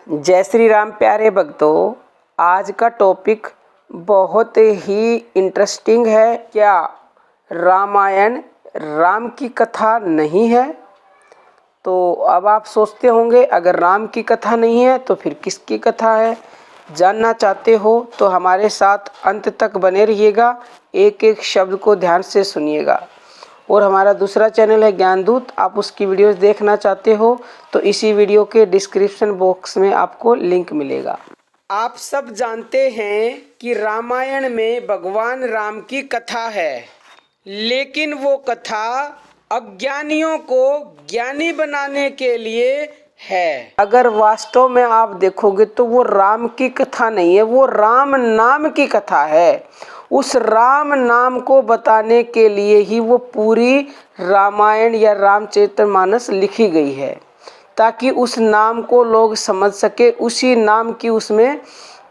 जय श्री राम प्यारे भक्तों, आज का टॉपिक बहुत ही इंटरेस्टिंग है। क्या रामायण राम की कथा नहीं है? तो अब आप सोचते होंगे अगर राम की कथा नहीं है तो फिर किसकी कथा है? जानना चाहते हो तो हमारे साथ अंत तक बने रहिएगा, एक एक शब्द को ध्यान से सुनिएगा। और हमारा दूसरा चैनल है ज्ञानदूत, आप उसकी वीडियोस देखना चाहते हो तो इसी वीडियो के डिस्क्रिप्शन बॉक्स में आपको लिंक मिलेगा। आप सब जानते हैं कि रामायण में भगवान राम की कथा है, लेकिन वो कथा अज्ञानियों को ज्ञानी बनाने के लिए है। अगर वास्तव में आप देखोगे तो वो राम की कथा नहीं है, वो राम नाम की कथा है। उस राम नाम को बताने के लिए ही वो पूरी रामायण या रामचरितमानस लिखी गई है, ताकि उस नाम को लोग समझ सके। उसी नाम की उसमें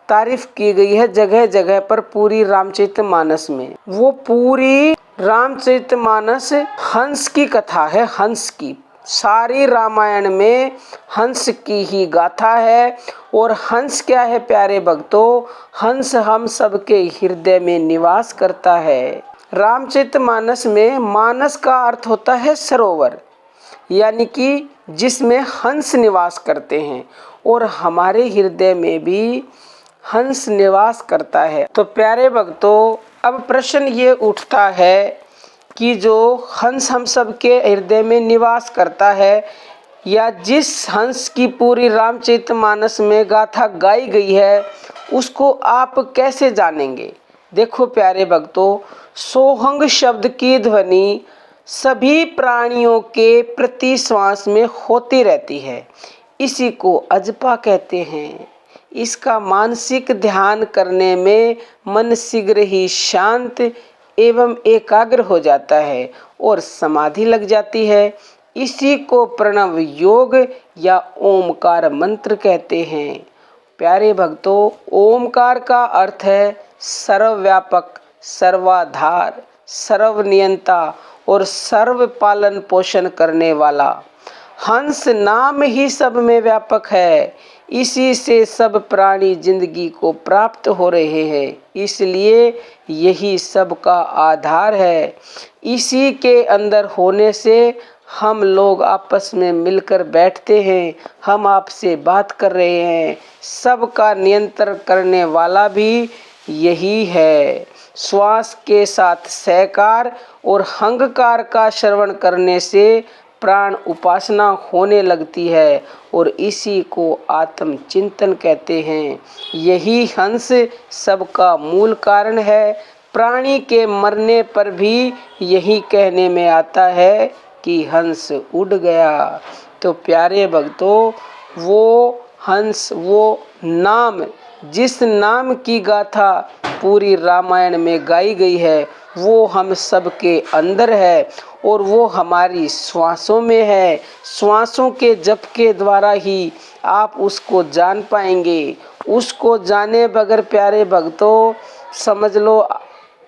तारीफ की गई है जगह जगह पर पूरी रामचरितमानस में। वो पूरी रामचरितमानस हंस की कथा है, हंस की। सारी रामायण में हंस की ही गाथा है। और हंस क्या है प्यारे भक्तों? हंस हम सबके हृदय में निवास करता है। रामचरितमानस में मानस का अर्थ होता है सरोवर, यानी कि जिसमें हंस निवास करते हैं, और हमारे हृदय में भी हंस निवास करता है। तो प्यारे भक्तों, अब प्रश्न ये उठता है कि जो हंस हम सबके हृदय में निवास करता है, या जिस हंस की पूरी रामचरितमानस में गाथा गाई गई है, उसको आप कैसे जानेंगे? देखो प्यारे भक्तों, सोहंग शब्द की ध्वनि सभी प्राणियों के प्रति श्वास में होती रहती है। इसी को अजपा कहते हैं। इसका मानसिक ध्यान करने में मन शीघ्र ही शांत एवं एकाग्र हो जाता है और समाधि लग जाती है। इसी को प्रणव योग या ओमकार मंत्र कहते हैं। प्यारे भक्तों, ओमकार का अर्थ है सर्वव्यापक, सर्वाधार, सर्वनियंता और सर्व पालन पोषण करने वाला। हंस नाम ही सब में व्यापक है, इसी से सब प्राणी जिंदगी को प्राप्त हो रहे हैं, इसलिए यही सब का आधार है। इसी के अंदर होने से हम लोग आपस में मिलकर बैठते हैं, हम आपसे बात कर रहे हैं। सबका नियंत्रण करने वाला भी यही है। श्वास के साथ सहकार और हंकार का श्रवण करने से प्राण उपासना होने लगती है, और इसी को आत्म चिंतन कहते हैं। यही हंस सबका मूल कारण है। प्राणी के मरने पर भी यही कहने में आता है कि हंस उड़ गया। तो प्यारे भक्तों, वो हंस, वो नाम, जिस नाम की गाथा पूरी रामायण में गाई गई है, वो हम सबके अंदर है और वो हमारी श्वासों में है। श्वासों के जप के द्वारा ही आप उसको जान पाएंगे। उसको जाने बगैर प्यारे भक्तों, समझ लो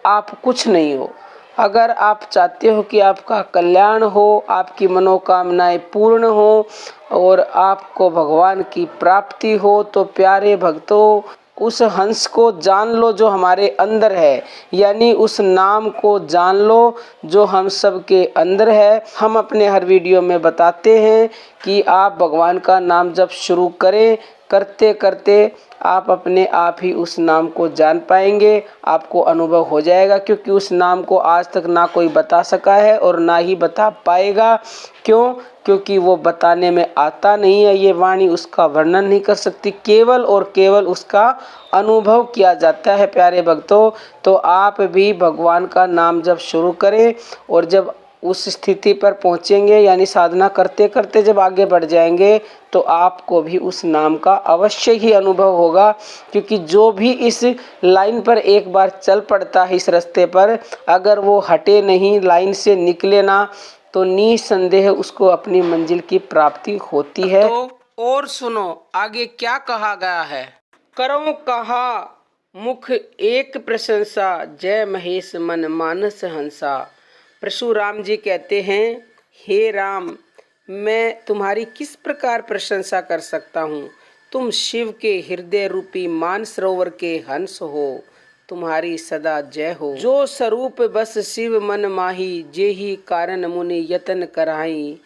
आप कुछ नहीं हो। अगर आप चाहते हो कि आपका कल्याण हो, आपकी मनोकामनाएं पूर्ण हो और आपको भगवान की प्राप्ति हो, तो प्यारे भक्तों उस हंस को जान लो जो हमारे अंदर है, यानी उस नाम को जान लो जो हम सब के अंदर है। हम अपने हर वीडियो में बताते हैं कि आप भगवान का नाम जब शुरू करें, करते करते आप अपने आप ही उस नाम को जान पाएंगे, आपको अनुभव हो जाएगा। क्योंकि उस नाम को आज तक ना कोई बता सका है और ना ही बता पाएगा। क्यों? क्योंकि वो बताने में आता नहीं है, ये वाणी उसका वर्णन नहीं कर सकती, केवल और केवल उसका अनुभव किया जाता है। प्यारे भक्तों, तो आप भी भगवान का नाम जब शुरू करें और जब उस स्थिति पर पहुंचेंगे, यानी साधना करते करते जब आगे बढ़ जाएंगे, तो आपको भी उस नाम का अवश्य ही अनुभव होगा। क्योंकि जो भी इस लाइन पर एक बार चल पड़ता है, इस रास्ते पर, अगर वो हटे नहीं, लाइन से निकले ना, तो निसंदेह उसको अपनी मंजिल की प्राप्ति होती है। तो और सुनो आगे क्या कहा गया है। करो कहा मुख एक प्रशंसा, जय महेश मन मानस हंसा। परशुराम जी कहते हैं, हे राम, मैं तुम्हारी किस प्रकार प्रशंसा कर सकता हूँ तुम शिव के हृदय रूपी मानसरोवर के हंस हो, तुम्हारी सदा जय हो। जो स्वरूप बस शिव मन माही, जेहि कारण मुनि यतन कराई।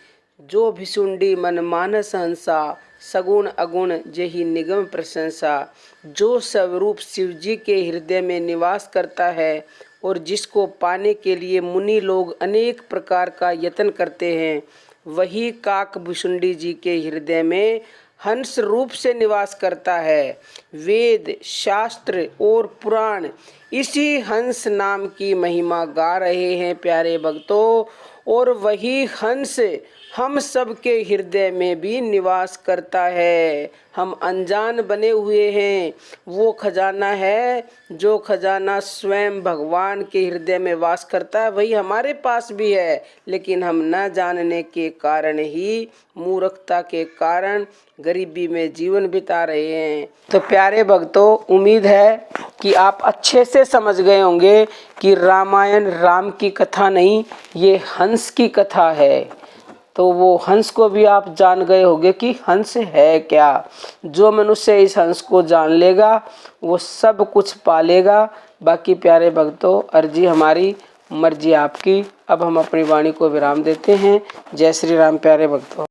जो भिसुंडी मन मानस हंसा, सगुण अगुण जेहि निगम प्रशंसा। जो स्वरूप शिव जी के हृदय में निवास करता है और जिसको पाने के लिए मुनि लोग अनेक प्रकार का यत्न करते हैं, वही काक भुसुंडी जी के हृदय में हंस रूप से निवास करता है। वेद शास्त्र और पुराण इसी हंस नाम की महिमा गा रहे हैं प्यारे भक्तों, और वही हंस हम सब के हृदय में भी निवास करता है। हम अनजान बने हुए हैं, वो खजाना है जो खजाना स्वयं भगवान के हृदय में वास करता है, वही हमारे पास भी है, लेकिन हम न जानने के कारण ही, मूर्खता के कारण गरीबी में जीवन बिता रहे हैं। तो प्यारे भक्तों, उम्मीद है कि आप अच्छे से समझ गए होंगे कि रामायण राम की कथा नहीं, ये हंस की कथा है। तो वो हंस को भी आप जान गए होंगे कि हंस है क्या। जो मनुष्य इस हंस को जान लेगा वो सब कुछ पालेगा। बाकी प्यारे भक्तों, अर्जी हमारी, मर्जी आपकी। अब हम अपनी वाणी को विराम देते हैं। जय श्री राम प्यारे भक्तों।